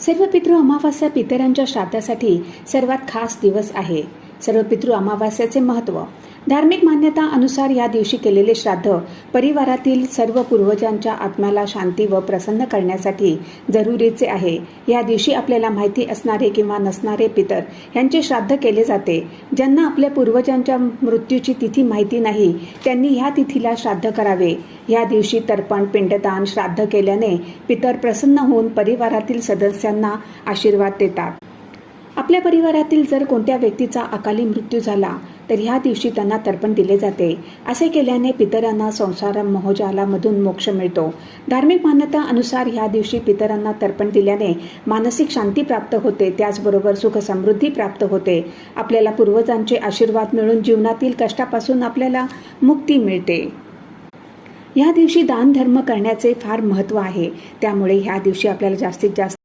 सर्व पितृ अमावास्या पितरांच्या श्राद्धासाठी सर्वात खास दिवस आहे. सर्व पितृ अमावास्याचे महत्त्व. धार्मिक मान्यता अनुसार या दिवशी केलेले श्राद्ध परिवारातील सर्व पूर्वजांच्या आत्म्याला शांती व प्रसन्न करण्यासाठी जरुरीचे आहे. या दिवशी आपल्याला माहिती असणारे किंवा नसणारे पितर यांचे श्राद्ध केले जाते. ज्यांना आपल्या पूर्वजांच्या मृत्यूची तिथी माहिती नाही त्यांनी ह्या तिथीला श्राद्ध करावे. या दिवशी तर्पण, पिंडदान, श्राद्ध केल्याने पितर प्रसन्न होऊन परिवारातील सदस्यांना आशीर्वाद देतात. आपल्या परिवारातील जर कोणत्या व्यक्तीचा अकाली मृत्यू झाला तर ह्या दिवशी त्यांना तर्पण दिले जाते. असे केल्याने पितरांना संसार मोहजालामधून मोक्ष मिळतो. धार्मिक मान्यता अनुसार ह्या दिवशी पितरांना तर्पण दिल्याने मानसिक शांती प्राप्त होते, त्याचबरोबर सुख समृद्धी प्राप्त होते. आपल्याला पूर्वजांचे आशीर्वाद मिळून जीवनातील कष्टापासून आपल्याला मुक्ती मिळते. ह्या दिवशी दान धर्म करण्याचे फार महत्त्व आहे. त्यामुळे ह्या दिवशी आपल्याला जास्तीत जास्त